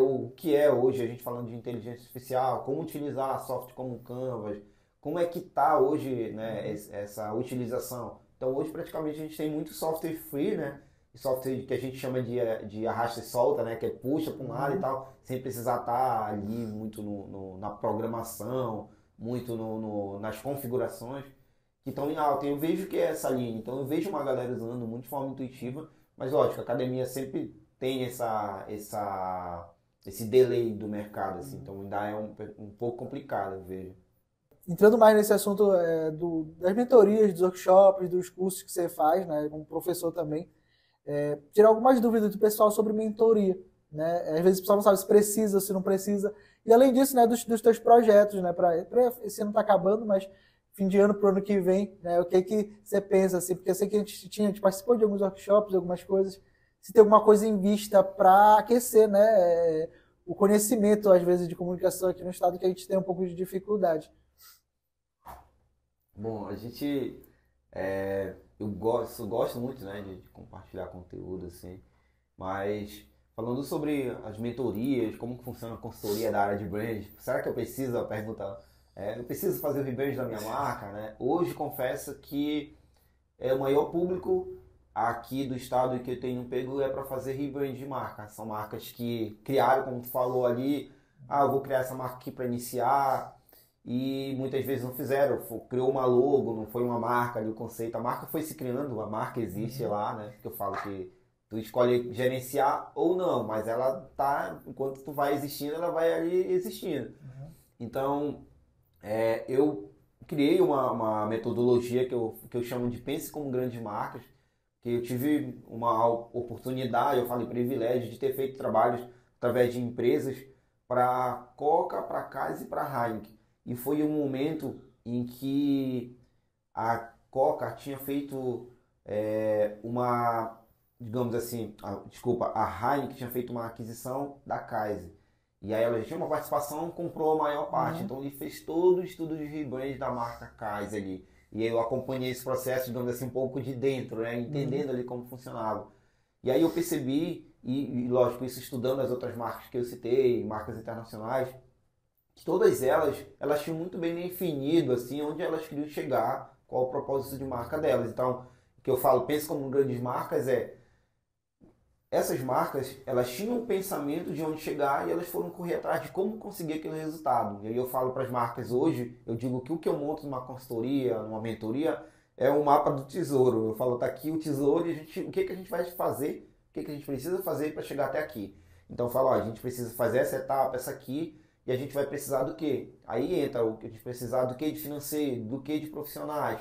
o que é hoje, a gente falando de inteligência artificial, como utilizar software como o Canvas, como é que está hoje, né, essa utilização. Então hoje praticamente a gente tem muito software free, né? Software que a gente chama de arrasta e solta, né? Que é puxa para um lado e tal, sem precisar estar ali muito na programação, muito nas configurações, que estão em alta. E eu vejo que é essa linha. Então eu vejo uma galera usando muito de forma intuitiva, mas lógico, a academia sempre tem esse delay do mercado, assim. Então ainda é um pouco complicado, eu vejo. Entrando mais nesse assunto das mentorias, dos workshops, dos cursos que você faz, né, como professor também, tirar algumas dúvidas do pessoal sobre mentoria, né? Às vezes o pessoal não sabe se precisa, se não precisa. E além disso, né, dos teus projetos, né, esse ano está acabando, mas fim de ano para o ano que vem, né, o que você pensa, assim, porque eu sei que a gente participou de alguns workshops, algumas coisas, se tem alguma coisa em vista para aquecer, né, o conhecimento, às vezes, de comunicação aqui no estado, que a gente tem um pouco de dificuldade. Bom, eu gosto muito, né, de compartilhar conteúdo, assim, mas falando sobre as mentorias, como que funciona a consultoria da área de brand, será que eu preciso, a pergunta, eu preciso fazer o rebrand da minha marca, né? Hoje, confesso que o maior público aqui do estado que eu tenho pego é para fazer rebrand de marca. São marcas que criaram, como tu falou ali, eu vou criar essa marca aqui para iniciar, e muitas vezes não fizeram, criou uma logo, não foi uma marca ali, o conceito, a marca foi se criando, a marca existe lá, né? Que eu falo que tu escolhe gerenciar ou não, mas ela tá, enquanto tu vai existindo, ela vai ali existindo. Então, eu criei uma metodologia que eu chamo de Pense como Grandes Marcas, que eu tive uma oportunidade, eu falei privilégio, de ter feito trabalhos através de empresas para Coca, para Kaiser e para Heineken. E foi um momento em que a Coca tinha feito digamos assim, desculpa, a Heineken tinha feito uma aquisição da Kaiser. E aí ela já tinha uma participação, comprou a maior parte. Então ele fez todo o estudo de rebrand da marca Kaiser ali. E eu acompanhei esse processo, digamos assim, um pouco de dentro, né? Entendendo ali como funcionava. E aí eu percebi, e lógico, isso estudando as outras marcas que eu citei, marcas internacionais, que todas elas tinham muito bem definido, assim, onde elas queriam chegar, qual o propósito de marca delas. Então, o que eu falo, penso como grandes marcas essas marcas, elas tinham um pensamento de onde chegar e elas foram correr atrás de como conseguir aquele resultado. E aí eu falo para as marcas hoje, eu digo que o que eu monto numa consultoria, numa mentoria, é um mapa do tesouro. Eu falo, tá aqui o tesouro e o que a gente vai fazer, o que a gente precisa fazer para chegar até aqui. Então eu falo, ó, a gente precisa fazer essa etapa, essa aqui, e a gente vai precisar do quê? Aí entra o que a gente precisar do que de financeiro, do que de profissionais.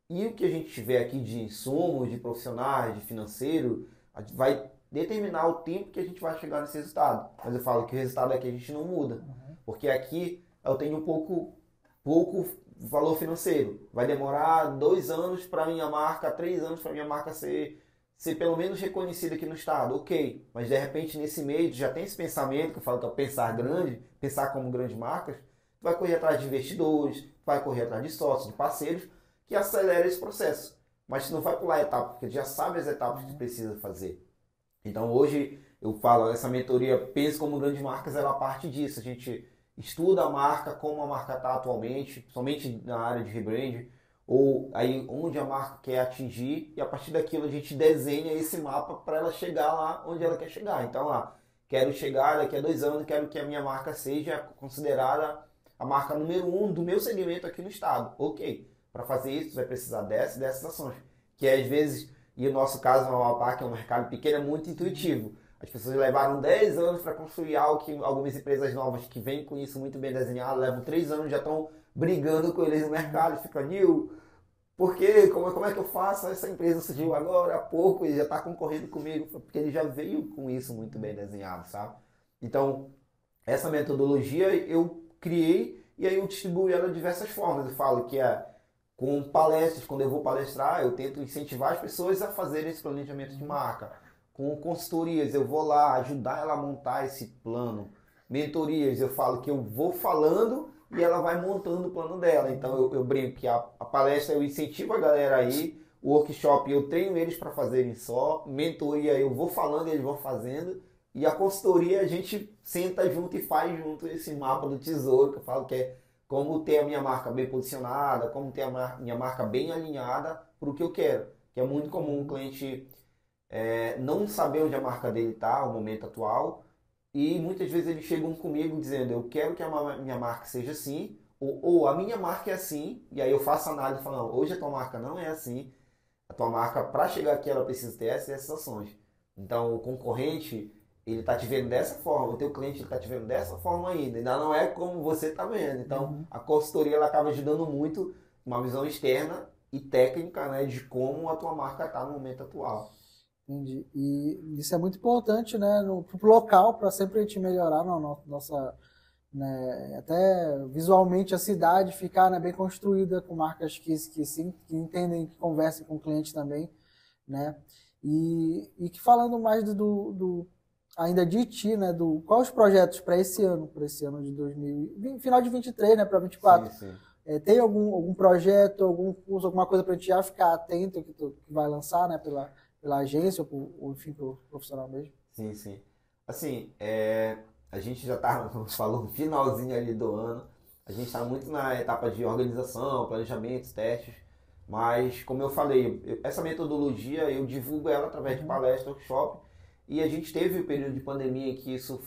E o que a gente tiver aqui de insumos, de profissionais, de financeiro, a gente vai determinar o tempo que a gente vai chegar nesse resultado. Mas eu falo que o resultado aqui a gente não muda. Porque aqui eu tenho pouco valor financeiro. Vai demorar 2 anos para minha marca, 3 anos para minha marca ser pelo menos reconhecida aqui no estado. Ok, mas de repente nesse meio já tem esse pensamento, que eu falo que é pensar grande, pensar como grandes marcas, tu vai correr atrás de investidores, tu vai correr atrás de sócios, de parceiros, que acelera esse processo. Mas tu não vai pular etapa, porque tu já sabe as etapas que tu precisa fazer. Então hoje eu falo, essa mentoria Pense como Grandes Marcas, ela parte disso. A gente estuda a marca, como a marca está atualmente, somente na área de rebrand, ou aí onde a marca quer atingir, e a partir daquilo a gente desenha esse mapa para ela chegar lá onde ela quer chegar. Então, quero chegar daqui a 2 anos, quero que a minha marca seja considerada a marca número 1 do meu segmento aqui no estado. Ok, para fazer isso você vai precisar dessas ações, que às vezes... E o nosso caso, no Amapá, que é um mercado pequeno, é muito intuitivo. As pessoas levaram 10 anos para construir algo que algumas empresas novas que vêm com isso muito bem desenhado, levam 3 anos, já estão brigando com eles no mercado. Fica, Nil, por quê? Como é que eu faço? Essa empresa surgiu agora, há pouco, e já está concorrendo comigo, porque ele já veio com isso muito bem desenhado, sabe? Então, essa metodologia eu criei e aí eu distribuo ela de diversas formas. Eu falo que com palestras, quando eu vou palestrar, eu tento incentivar as pessoas a fazerem esse planejamento de marca. Com consultorias, eu vou lá ajudar ela a montar esse plano. Mentorias, eu falo que eu vou falando e ela vai montando o plano dela. Então eu brinco que a palestra eu incentivo a galera aí, o workshop eu treino eles para fazerem só, mentoria eu vou falando e eles vão fazendo, e a consultoria a gente senta junto e faz junto esse mapa do tesouro, que eu falo que é como ter a minha marca bem posicionada, como ter a minha marca bem alinhada para o que eu quero. Que é muito comum o cliente não saber onde a marca dele está, no momento atual, e muitas vezes eles chegam comigo dizendo, eu quero que a minha marca seja assim, ou a minha marca é assim, e aí eu faço análise e falo, não, hoje a tua marca não é assim, a tua marca, para chegar aqui, ela precisa ter essas ações. Então, o concorrente, ele está te vendo dessa forma, o teu cliente está te vendo dessa forma ainda não é como você está vendo. Então, a consultoria ela acaba ajudando muito uma visão externa e técnica, né, de como a tua marca está no momento atual. Entendi. E isso é muito importante, né, pro local, para sempre a gente melhorar na nossa, né, até visualmente a cidade ficar, né, bem construída com marcas que entendem, que conversem com o cliente também, né? E que falando mais ainda de ti, né, quais os projetos para esse ano de 2020, final de 23, né, para 24? Sim, sim. Tem algum projeto, algum curso, alguma coisa para a gente já ficar atento que vai lançar, né, pela agência ou enfim, pelo profissional mesmo? Sim, sim. Assim, a gente já está falando finalzinho ali do ano, a gente está muito na etapa de organização, planejamento, testes, mas como eu falei, essa metodologia eu divulgo ela através de palestra, workshop, e a gente teve o período de pandemia que isso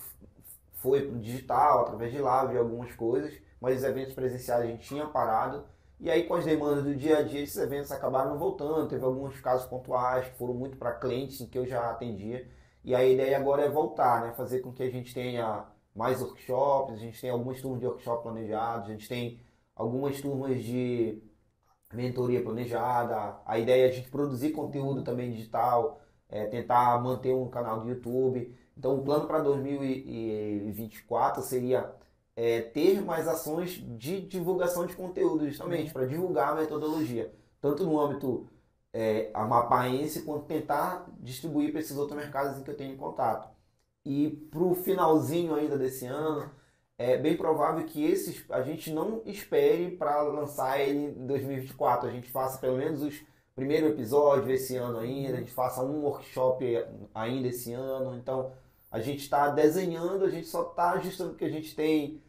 foi para o digital, através de live, algumas coisas, mas os eventos presenciais a gente tinha parado. E aí, com as demandas do dia a dia, esses eventos acabaram voltando. Teve alguns casos pontuais que foram muito para clientes em que eu já atendia. E a ideia agora é voltar, né? Fazer com que a gente tenha mais workshops, a gente tem algumas turmas de workshop planejados, a gente tem algumas turmas de mentoria planejada. A ideia é a gente produzir conteúdo também digital, tentar manter um canal do YouTube. Então, o plano para 2024 seria ter mais ações de divulgação de conteúdo, justamente, para divulgar a metodologia, tanto no âmbito amapaense quanto tentar distribuir para esses outros mercados em que eu tenho contato. E para o finalzinho ainda desse ano, é bem provável que a gente não espere para lançar ele em 2024. A gente faça pelo menos os primeiros episódios esse ano ainda, a gente faça um workshop ainda esse ano. Então, a gente está desenhando, a gente só está ajustando o que a gente tem.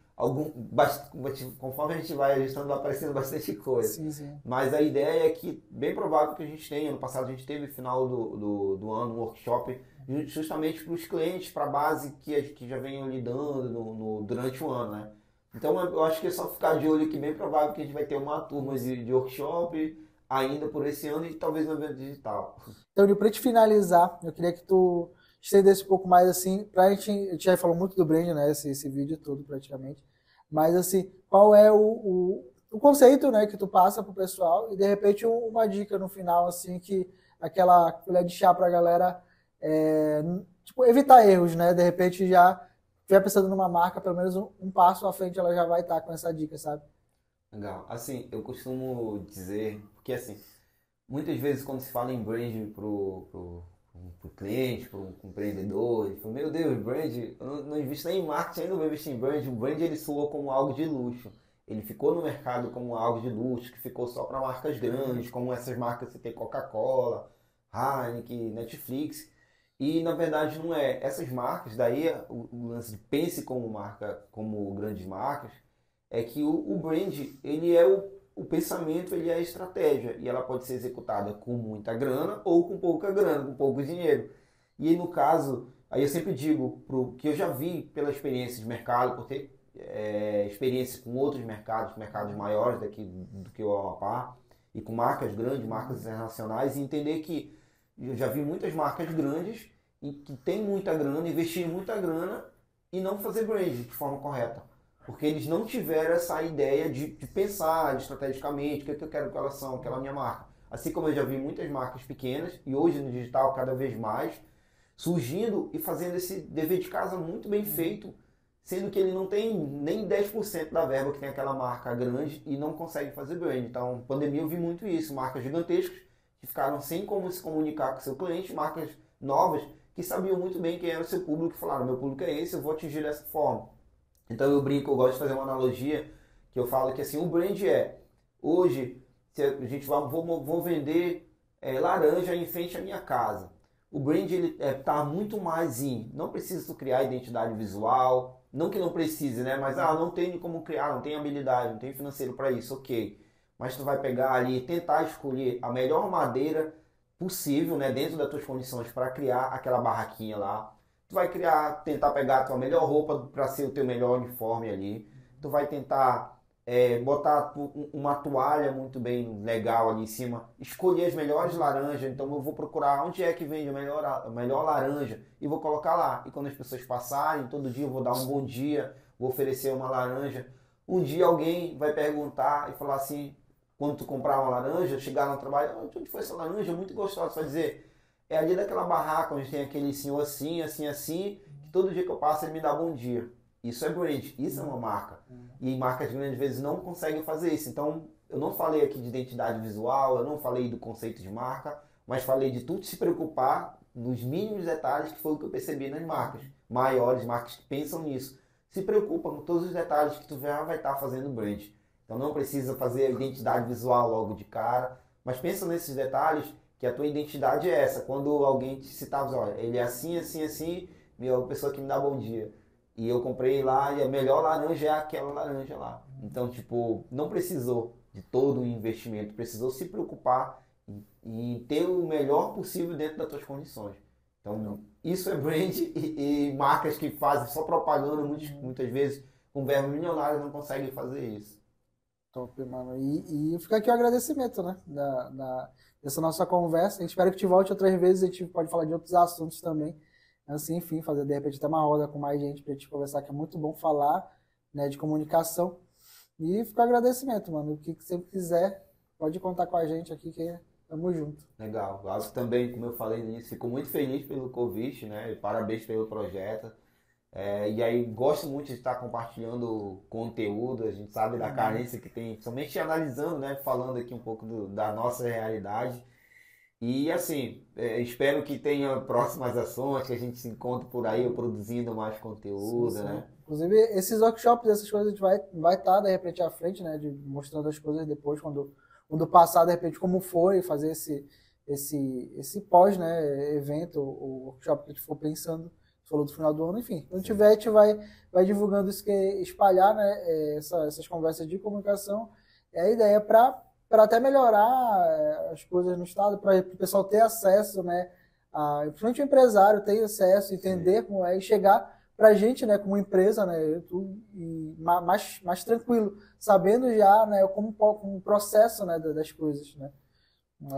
Conforme a gente vai ajustando, vai aparecendo bastante coisa. Sim, sim. Mas a ideia é que, bem provável que a gente tenha. Ano passado a gente teve, no final do ano, um workshop justamente para os clientes, para a base que já venham lidando durante o ano, né? Então eu acho que é só ficar de olho que bem provável que a gente vai ter uma turma de workshop ainda por esse ano e talvez no evento digital. Então, para te finalizar, eu queria que tu estendesse um pouco mais assim, a gente já falou muito do brand, né, esse vídeo todo praticamente, mas assim, qual é o conceito, né, que tu passa pro pessoal e de repente uma dica no final, assim, que aquela colher de chá pra galera tipo, evitar erros, né, de repente já estiver pensando numa marca, pelo menos um passo à frente ela já vai estar com essa dica, sabe? Legal. Assim, eu costumo dizer, porque assim, muitas vezes quando se fala em brand pro cliente, pro empreendedor, ele fala, meu Deus, brand, eu não invisto nem em marketing, ainda vou investir em brand. O brand ele soou como algo de luxo. Ele ficou no mercado como algo de luxo, que ficou só para marcas grandes, como essas marcas você tem Coca-Cola, Heineken, Netflix. E na verdade não é. Essas marcas, daí o lance de pense como marca, como grandes marcas, é que o brand, ele é o pensamento, ele é a estratégia. E ela pode ser executada com muita grana ou com pouca grana, com pouco dinheiro. E aí, no caso, aí eu sempre digo que eu já vi pela experiência de mercado, por ter experiência com outros mercados maiores do que o Amapá, e com marcas grandes, marcas internacionais, e entender que eu já vi muitas marcas grandes e que tem muita grana, investir muita grana e não fazer brand de forma correta. Porque eles não tiveram essa ideia de pensar estrategicamente, o que eu quero que elas são, aquela minha marca. Assim como eu já vi muitas marcas pequenas, e hoje no digital cada vez mais, surgindo e fazendo esse dever de casa muito bem feito, sendo que ele não tem nem 10% da verba que tem aquela marca grande e não consegue fazer brand. Então, pandemia eu vi muito isso, marcas gigantescas que ficaram sem como se comunicar com seu cliente, marcas novas que sabiam muito bem quem era o seu público e falaram, meu público é esse, eu vou atingir dessa forma. Então eu brinco, eu gosto de fazer uma analogia, que eu falo que assim, o brand hoje, se a gente vou vender laranja em frente à minha casa. O brand ele tá muito mais não preciso criar identidade visual, não que não precise, né? Mas não tenho como criar, não tenho habilidade, não tenho financeiro para isso, ok. Mas tu vai pegar ali e tentar escolher a melhor madeira possível, né, dentro das tuas condições para criar aquela barraquinha lá. Tu vai tentar pegar a tua melhor roupa para ser o teu melhor uniforme ali. Tu vai tentar botar uma toalha muito bem legal ali em cima. Escolher as melhores laranjas. Então eu vou procurar onde é que vende a melhor laranja e vou colocar lá. E quando as pessoas passarem, todo dia eu vou dar um bom dia, vou oferecer uma laranja. Um dia alguém vai perguntar e falar assim, quando tu comprar uma laranja, chegar no trabalho, onde foi essa laranja? Muito gostosa. Você vai dizer, é ali daquela barraca onde tem aquele senhor assim, assim, assim, que todo dia que eu passo ele me dá bom dia. Isso é brand, isso é uma marca. E marcas grandes vezes não conseguem fazer isso. Então, eu não falei aqui de identidade visual, eu não falei do conceito de marca, mas falei de tudo se preocupar nos mínimos detalhes, que foi o que eu percebi nas marcas maiores, marcas que pensam nisso. Se preocupa com todos os detalhes que tu vai estar fazendo brand. Então não precisa fazer a identidade visual logo de cara, mas pensa nesses detalhes que a tua identidade é essa. Quando alguém te citar, olha, ele é assim, assim, assim, a pessoa que me dá bom dia. E eu comprei lá e a melhor laranja é aquela laranja lá. Então, tipo, não precisou de todo o investimento, precisou se preocupar em ter o melhor possível dentro das tuas condições. Então, isso é brand e marcas que fazem só propaganda muitas vezes com verba milionária não conseguem fazer isso. Top, mano. E fica aqui o agradecimento, né? Dessa nossa conversa. A gente espera que te volte outras vezes. A gente pode falar de outros assuntos também. Assim, enfim, fazer de repente até uma roda com mais gente pra gente conversar, que é muito bom falar, né? De comunicação. E fica o agradecimento, mano. O que sempre quiser, pode contar com a gente aqui, que tamo junto. Legal. Eu acho que também, como eu falei no início, fico muito feliz pelo convite, né? Parabéns pelo projeto. E aí gosto muito de estar compartilhando conteúdo, a gente sabe da carência que tem, somente analisando, né, falando aqui um pouco da nossa realidade. E assim, espero que tenha próximas ações, que a gente se encontre por aí, eu produzindo mais Sim, conteúdo, sim. né? Inclusive, esses workshops, essas coisas, a gente vai estar, de repente, à frente, né? De, mostrando as coisas depois, quando passar, de repente, como foi, fazer esse pós, né? Evento, o workshop que a gente for pensando, falou do final do ano, enfim. Quando Sim. tiver, a gente vai divulgando isso, que é espalhar, né? Essas conversas de comunicação. É a ideia para até melhorar as coisas no estado, para o pessoal ter acesso, né? Principalmente o empresário ter acesso, Sim. entender como é e chegar para a gente, né, como empresa, né, tudo, e mais tranquilo, sabendo já, né, como o processo, né, das coisas, né.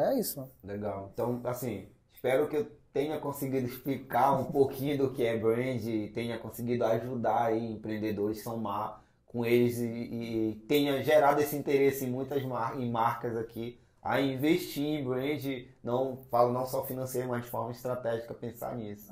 É isso, mano. Legal. Então, assim, espero que eu tenha conseguido explicar um pouquinho do que é brand, e tenha conseguido ajudar aí empreendedores somar com eles e tenha gerado esse interesse em muitas em marcas aqui a investir em brand, não falo não só financeiro, mas de forma estratégica pensar nisso.